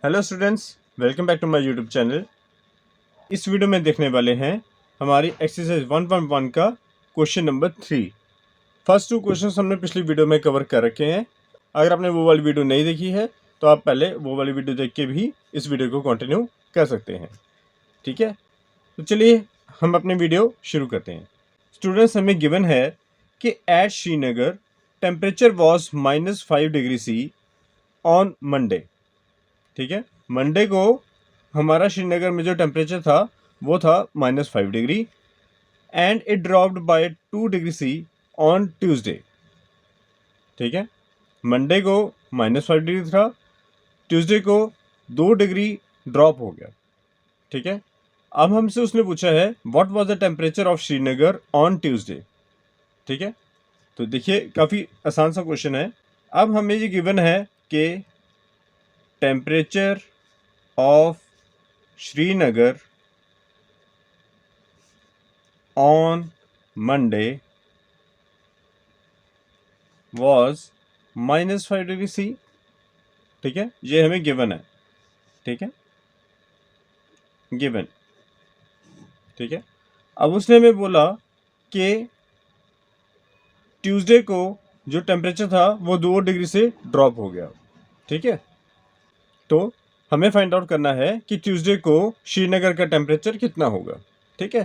Hello students, welcome back to my YouTube channel. इस video में देखने वाले हैं हमारी एक्सरसाइज 1.1 का question number 3। First two questions हमने पिछली वीडियो में कवर कर रखे हैं। अगर आपने वो वाली वीडियो नहीं देखी है तो आप पहले वो वाली वीडियो देख के भी इस वीडियो को कंटिन्यू कर सकते हैं। ठीक है, तो चलिए हम अपनी वीडियो शुरू करते हैं। स्टूडेंट्स, हमें गिवन है कि at Srinagar temperature was -5 degree C on Monday. ठीक है, मंडे को हमारा श्रीनगर में जो टेम्परेचर था वो था -5 degree and it dropped by 2 degree C on Tuesday. ठीक है, मंडे को -5 डिग्री था, ट्यूसडे को 2 डिग्री ड्रॉप हो गया। ठीक है, अब हमसे उसने पूछा है what was the temperature of Srinagar on Tuesday. ठीक है, तो देखिए काफ़ी आसान सा क्वेश्चन है। अब हमें ये गिवन है कि temperature of Srinagar on Monday was -5 degree C। ठीक है, ये हमें गिवन है। ठीक है, गिवन। ठीक है, अब उसने हमें बोला कि ट्यूसडे को जो टेम्परेचर था वो 2 डिग्री से ड्रॉप हो गया। ठीक है, तो हमें फाइंड आउट करना है कि ट्यूसडे को श्रीनगर का टेम्परेचर कितना होगा। ठीक है,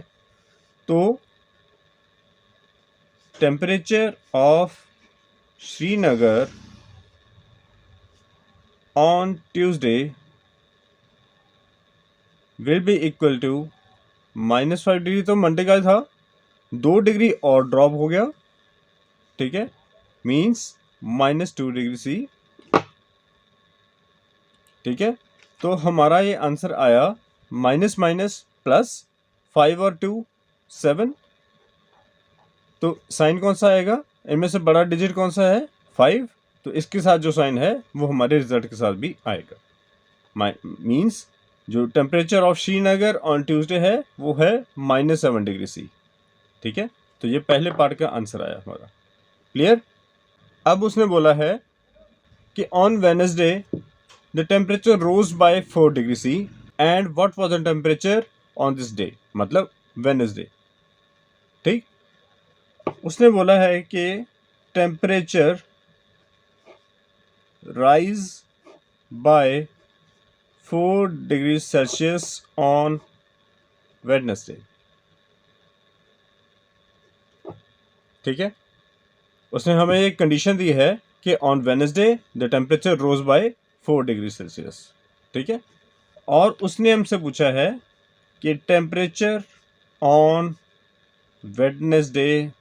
तो temperature of Srinagar on Tuesday will be equal to -5 degree, तो मंडे का था, 2 डिग्री और ड्रॉप हो गया। ठीक है, मीन्स -2 डिग्री C। ठीक है, तो हमारा ये आंसर आया माइनस माइनस प्लस 5 और 2 7। तो साइन कौन सा आएगा, इनमें से बड़ा डिजिट कौन सा है, 5। तो इसके साथ जो साइन है वो हमारे रिजल्ट के साथ भी आएगा। मीन्स जो temperature of Srinagar on Tuesday है वो है -7 डिग्री C। ठीक है, तो ये पहले पार्ट का आंसर आया हमारा। क्लियर। अब उसने बोला है कि on Wednesday the temperature rose by 4 degree C and what was the temperature on this day, मतलब वेडनेसडे। ठीक, उसने बोला है कि temperature rise by 4 degree C on Wednesday. ठीक है, उसने हमें एक कंडीशन दी है कि on Wednesday the temperature rose by 4 degree C। ठीक है, और उसने हमसे पूछा है कि टेम्परेचर ऑन वेडनेसडे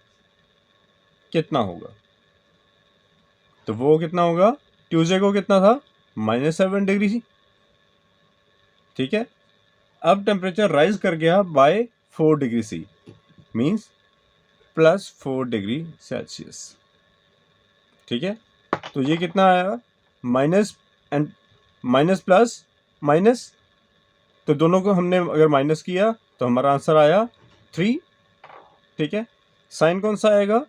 कितना होगा। तो वो कितना होगा, ट्यूसडे को कितना था, -7 डिग्री। ठीक है, अब टेम्परेचर राइज कर गया by 4 degree C, means +4 degree C। ठीक है, तो ये कितना आया, minus and minus plus minus, तो दोनों को हमने अगर माइनस किया तो हमारा आंसर आया 3। ठीक है, साइन कौन सा आएगा,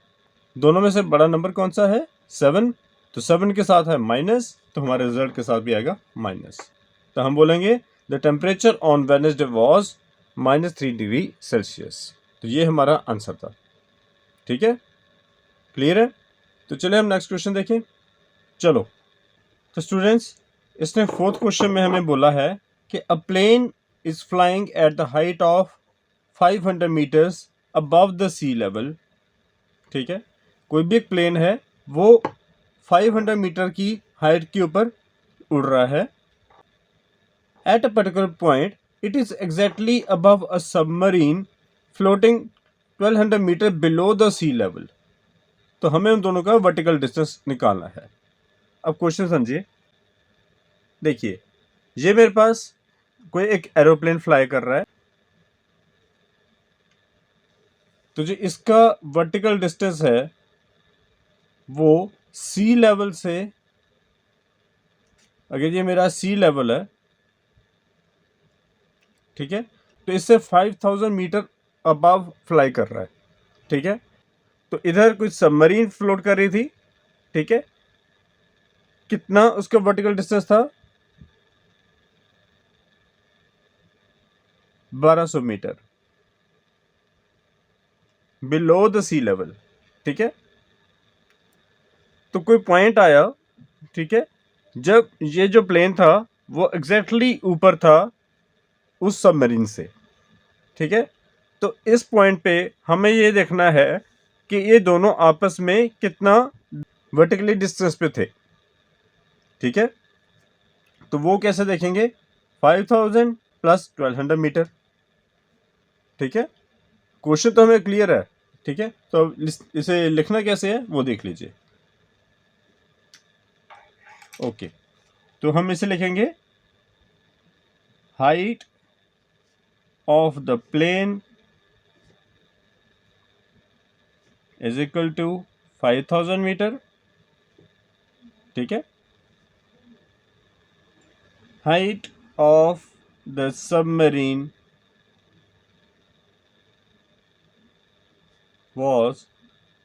दोनों में से बड़ा नंबर कौन सा है, 7। तो 7 के साथ है माइनस, तो हमारे रिजल्ट के साथ भी आएगा माइनस। तो हम बोलेंगे the temperature on Wednesday was -3 degree C। तो ये हमारा आंसर था। ठीक है, क्लियर है। तो चलिए हम नेक्स्ट क्वेश्चन देखें। चलो, तो स्टूडेंट्स, इसने फोर्थ क्वेश्चन में हमें बोला है कि a plane is flying at the height of 500 metres above the sea level. ठीक है, कोई भी एक प्लेन है वो 500 मीटर की हाइट के ऊपर उड़ रहा है। At a particular point it is exactly above a submarine floating 1200 metre below the sea level. तो हमें उन दोनों का वर्टिकल डिस्टेंस निकालना है। अब क्वेश्चन समझिए। देखिए, ये मेरे पास कोई एक एरोप्लेन फ्लाई कर रहा है, तो जो इसका वर्टिकल डिस्टेंस है वो सी लेवल से, अगर ये मेरा सी लेवल है, ठीक है, तो इससे 5000 मीटर अबव फ्लाई कर रहा है। ठीक है, तो इधर कुछ सबमरीन फ्लोट कर रही थी। ठीक है, कितना उसका वर्टिकल डिस्टेंस था, 1200 metre below the sea level. ठीक है, तो कोई पॉइंट आया, ठीक है, जब ये जो प्लेन था वो एग्जैक्टली ऊपर था उस सबमरीन से। ठीक है, तो इस पॉइंट पे हमें ये देखना है कि ये दोनों आपस में कितना वर्टिकली डिस्टेंस पे थे। ठीक है, तो वो कैसे देखेंगे, 5000 प्लस 1200 मीटर। ठीक है, क्वेश्चन तो हमें क्लियर है। ठीक है, तो इसे लिखना कैसे है वो देख लीजिए। ओके, तो हम इसे लिखेंगे height of the plane is equal to 5000 metre. ठीक है, height of the submarine was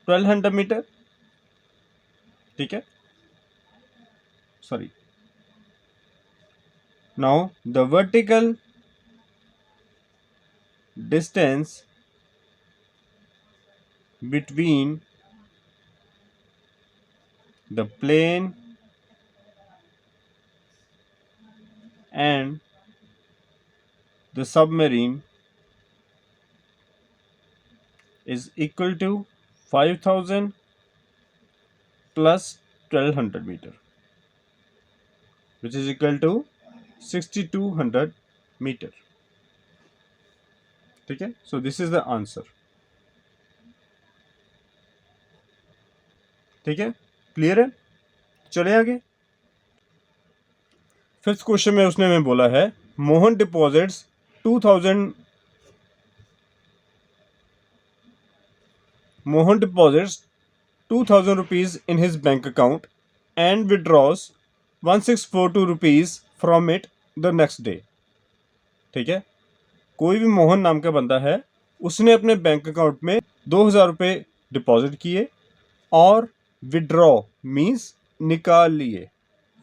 1200 metre. ठीक है, sorry, now the vertical distance between the plane and the submarine is equal to 5000 plus 1200 meter, which is equal to 6200 meter. ठीक है, so this is the answer. ठीक है, clear है, चले आगे। Fifth question में उसने हमें बोला है Mohan deposits 2000 Mohan deposits 2000 rupees in his bank account and withdraws 1642 rupees from it the next day. ठीक है, कोई भी मोहन नाम का बंदा है, उसने अपने बैंक अकाउंट में 2000 रुपये डिपॉजिट किए और विड्रॉ मीन्स निकाल लिए।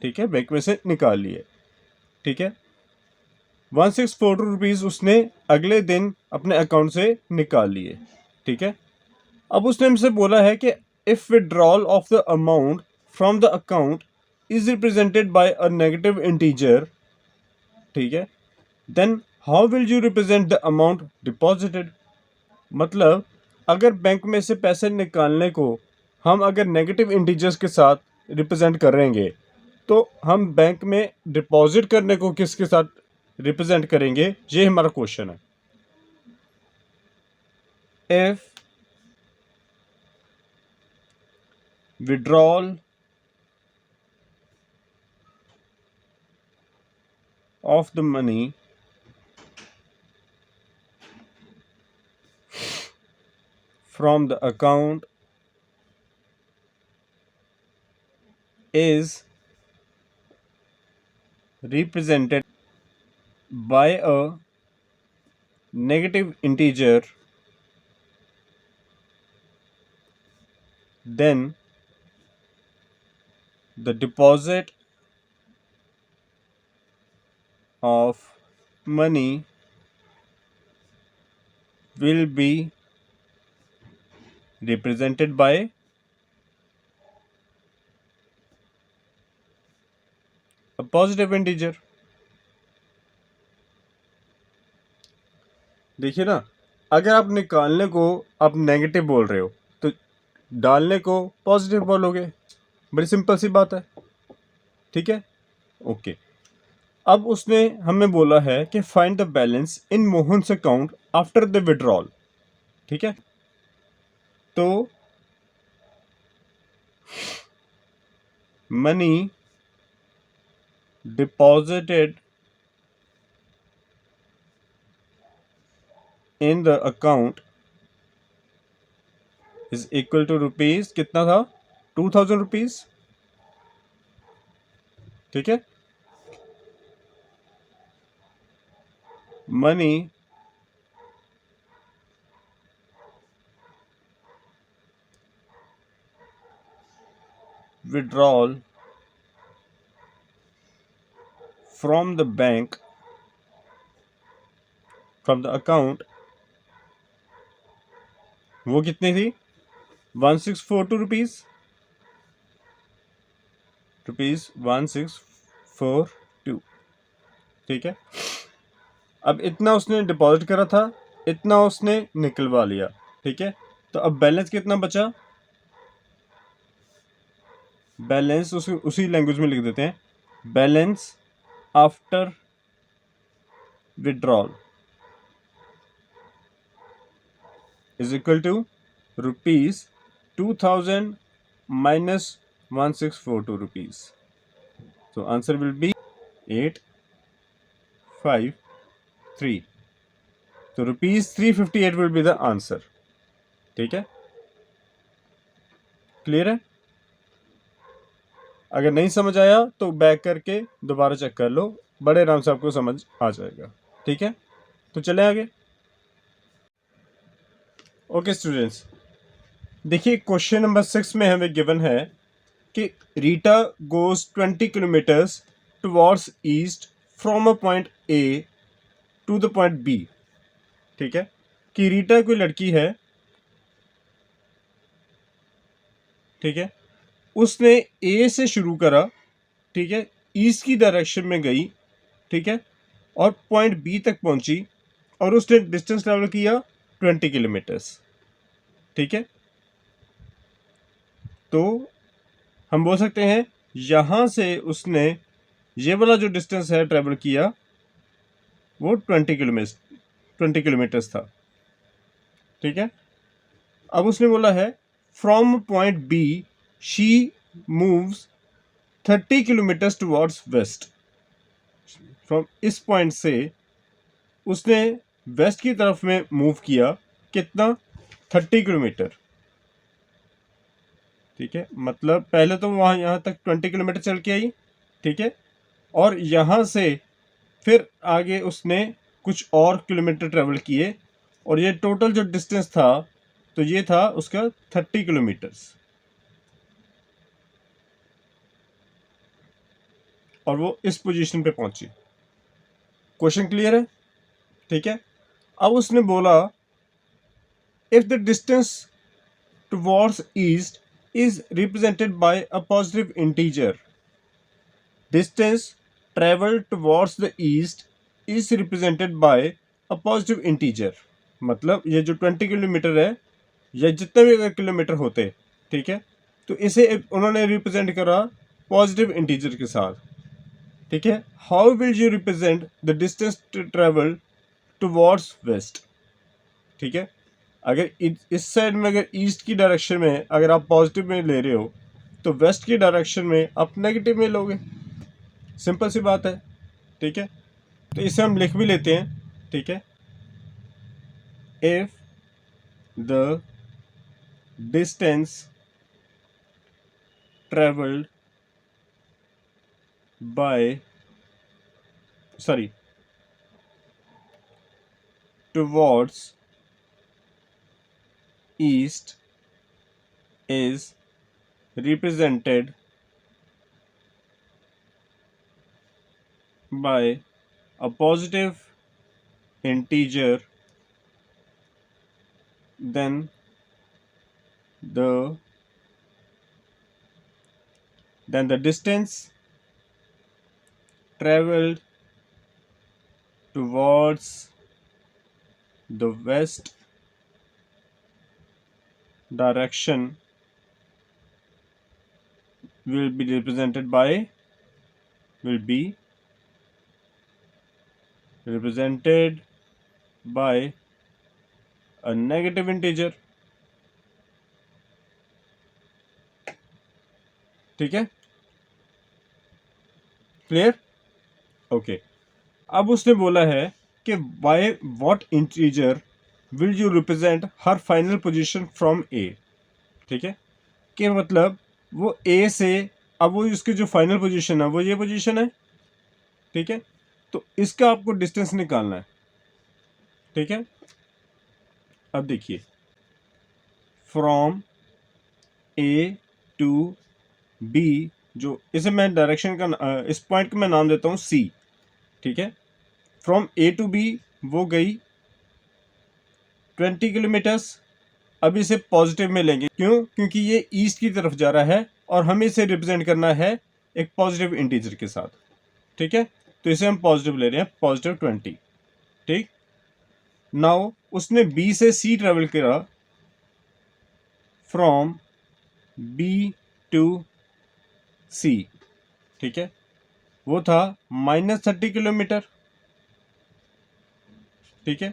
ठीक है, बैंक में से निकाल लिए। ठीक है, 1642 रुपीज़ उसने अगले दिन अपने अकाउंट से निकाल लिए। ठीक है, अब उसने हमसे बोला है कि if withdrawal of the amount from the account is represented by a negative integer, ठीक है, then how will you represent the amount deposited. मतलब अगर बैंक में से पैसे निकालने को हम अगर नेगेटिव इंटीजर्स के साथ रिप्रेजेंट करेंगे तो हम बैंक में डिपॉजिट करने को किसके साथ रिप्रेजेंट करेंगे, ये हमारा क्वेश्चन है। If withdrawal of the money from the account is represented by a negative integer, then the deposit of money will be represented by a positive integer। देखिए ना, अगर आप निकालने को आप नेगेटिव बोल रहे हो तो डालने को पॉजिटिव बोलोगे, बड़ी सिंपल सी बात है। ठीक है, ओके। अब उसने हमें बोला है कि find the balance in Mohan's account after the withdrawal. ठीक है, तो money deposited in the account is equal to rupees, कितना था, 2000 रुपीज। ठीक है, money withdrawal from the bank from the account, वो कितनी थी 1642 रुपीज़ 1642, ठीक है। अब इतना उसने डिपॉजिट करा था, इतना उसने निकलवा लिया, ठीक है। तो अब बैलेंस कितना बचा, बैलेंस उसी लैंग्वेज में लिख देते हैं, balance after withdrawal is equal to ₹2000 minus 1642 rupees. So answer will be 853. So ₹358 will be the answer. ठीक है, क्लियर है। अगर नहीं समझ आया तो बैक करके दोबारा चेक कर लो, बड़े आराम से आपको समझ आ जाएगा, ठीक है। तो चले आगे। ओके स्टूडेंट्स, देखिए क्वेश्चन नंबर 6 में हमें गिवन है कि Rita goes 20 kilometres towards east from a point A to the point B, ठीक है। कि रीटा कोई लड़की है, ठीक है, उसने ए से शुरू करा, ठीक है, ईस्ट की डायरेक्शन में गई, ठीक है, और पॉइंट बी तक पहुंची और उसने डिस्टेंस ट्रेवल किया 20 किलोमीटर्स, ठीक है। तो हम बोल सकते हैं यहाँ से उसने ये वाला जो डिस्टेंस है ट्रेवल किया वो 20 किलोमीटर्स था, ठीक है। अब उसने बोला है from point B she moves 30 kilometres towards west. From इस पॉइंट से उसने वेस्ट की तरफ में मूव किया, कितना 30 किलोमीटर, ठीक है। मतलब पहले तो वहाँ यहाँ तक 20 किलोमीटर चल के आई, ठीक है, और यहाँ से फिर आगे उसने कुछ और किलोमीटर ट्रेवल किए और ये टोटल जो डिस्टेंस था तो ये था उसका 30 किलोमीटर्स, और वो इस पोजीशन पे पहुंची। क्वेश्चन क्लियर है, ठीक है। अब उसने बोला if the distance towards east is represented by a positive integer, distance traveled towards the east is represented by a positive integer। मतलब ये जो 20 किलोमीटर है या जितने भी अगर किलोमीटर होते, ठीक है, तो इसे उन्होंने रिप्रेजेंट करा पॉजिटिव इंटीजर के साथ, ठीक है। How will you represent the distance travel towards waste, ठीक है। अगर इस साइड में अगर ईस्ट की डायरेक्शन में अगर आप पॉजिटिव में ले रहे हो तो वेस्ट की डायरेक्शन में आप नेगेटिव में लोगे, सिंपल सी बात है, ठीक है। तो इसे हम लिख भी लेते हैं, ठीक है। If the distance travelled by towards east is represented by a positive integer, then the distance traveled towards the west direction will be represented by a negative integer, ठीक है, क्लियर, ओके। अब उसने बोला है कि by what integer will you represent her final position from A, ठीक है, कि मतलब वो ए से अब वो उसकी जो फाइनल पोजीशन है वो ये पोजीशन है, ठीक है। तो इसका आपको डिस्टेंस निकालना है, ठीक है। अब देखिए फ्रॉम ए टू बी, जो इसे मैं डायरेक्शन का इस पॉइंट का मैं नाम देता हूँ सी, ठीक है। फ्रॉम ए टू बी वो गई 20 किलोमीटर्स। अब इसे पॉजिटिव में लेंगे, क्यों? क्योंकि ये ईस्ट की तरफ जा रहा है और हमें इसे रिप्रेजेंट करना है एक पॉजिटिव इंटीजर के साथ, ठीक है। तो इसे हम पॉजिटिव ले रहे हैं, पॉजिटिव 20, ठीक। नाउ उसने बी से सी ट्रेवल करा, फ्रॉम बी टू सी, ठीक है। वो था -30 किलोमीटर, ठीक है।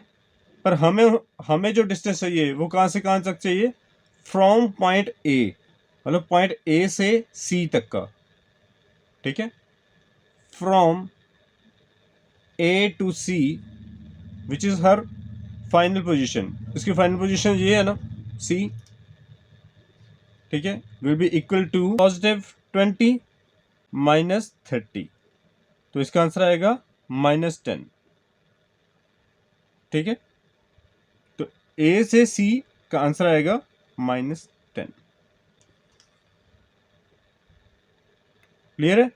पर हमें जो डिस्टेंस चाहिए वो कहाँ से कहाँ तक चाहिए? फ्रॉम पॉइंट ए, मतलब पॉइंट ए से सी तक का, ठीक है। From A to C which is her final position, इसकी फाइनल पोजीशन ये है ना, सी, ठीक है। विल बी इक्वल टू +20 -30, तो इसका आंसर आएगा -10, ठीक है। तो ए से सी का आंसर आएगा -10। क्लियर है?